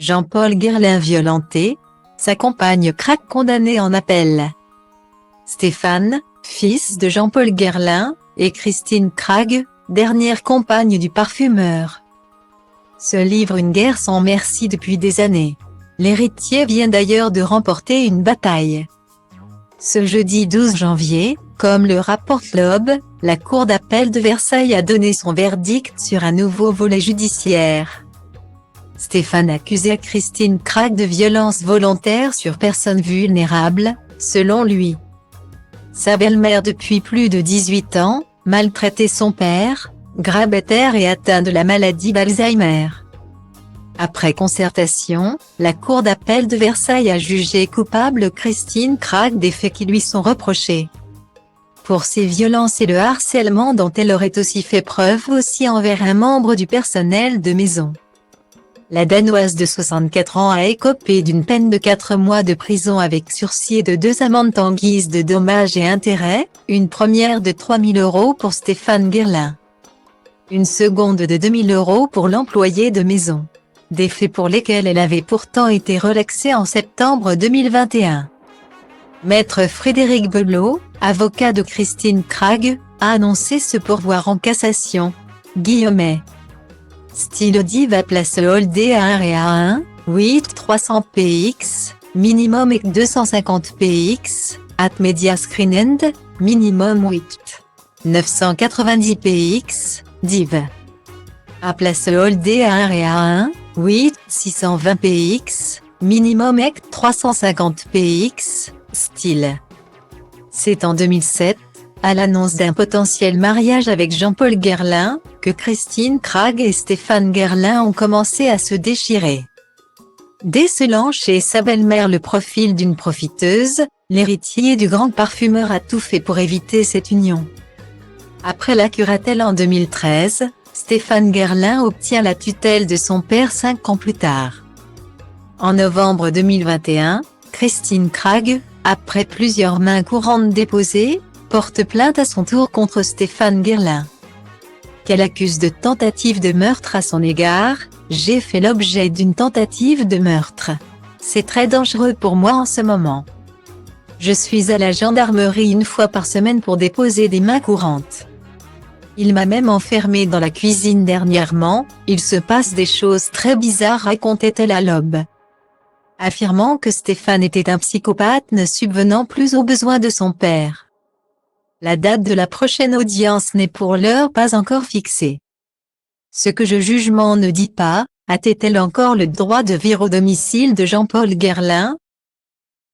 Jean-Paul Guerlain violenté, sa compagne craque condamnée en appel. Stéphane, fils de Jean-Paul Guerlain, et Christine Cragg, dernière compagne du parfumeur, se livrent une guerre sans merci depuis des années. L'héritier vient d'ailleurs de remporter une bataille. Ce jeudi 12 janvier, comme le rapporte l'Aube, la Cour d'appel de Versailles a donné son verdict sur un nouveau volet judiciaire. Stéphane accusait Christine Cragg de violence volontaire sur personne vulnérable, selon lui. Sa belle-mère depuis plus de 18 ans, maltraitait son père, grabataire et atteint de la maladie d'Alzheimer. Après concertation, la Cour d'appel de Versailles a jugé coupable Christine Cragg des faits qui lui sont reprochés. Pour ces violences et le harcèlement dont elle aurait aussi fait preuve aussi envers un membre du personnel de maison. La Danoise de 64 ans a écopé d'une peine de 4 mois de prison avec sursis et de 2 amendes en guise de dommages et intérêts, une première de 3 000 € pour Stéphane Guerlain. Une seconde de 2 000 € pour l'employé de maison. Des faits pour lesquels elle avait pourtant été relaxée en septembre 2021. Maître Frédéric Belot, avocat de Christine Cragg, a annoncé ce pourvoi en cassation. Guillemets. Style Diva place Holdé à 1 et à 1, 8 300 px, minimum et 250 px, at media screen end, minimum 8 990 px, div. À place Holdé à 1 et à 1, 8 620 px, minimum et 350 px, style. C'est en 2007, à l'annonce d'un potentiel mariage avec Jean-Paul Guerlain, que Christine Cragg et Stéphane Guerlain ont commencé à se déchirer. Décelant chez sa belle-mère le profil d'une profiteuse, l'héritier du grand parfumeur a tout fait pour éviter cette union. Après la curatelle en 2013, Stéphane Guerlain obtient la tutelle de son père 5 ans plus tard. En novembre 2021, Christine Cragg, après plusieurs mains courantes déposées, porte plainte à son tour contre Stéphane Guerlain, qu'elle accuse de tentative de meurtre à son égard. J'ai fait l'objet d'une tentative de meurtre. C'est très dangereux pour moi en ce moment. Je suis à la gendarmerie 1 fois par semaine pour déposer des mains courantes. Il m'a même enfermée dans la cuisine dernièrement, il se passe des choses très bizarres, racontait-elle à l'Aube. Affirmant que Stéphane était un psychopathe ne subvenant plus aux besoins de son père. La date de la prochaine audience n'est pour l'heure pas encore fixée. Ce que je jugement ne dit pas, a-t-elle encore le droit de venir au domicile de Jean-Paul Guerlain,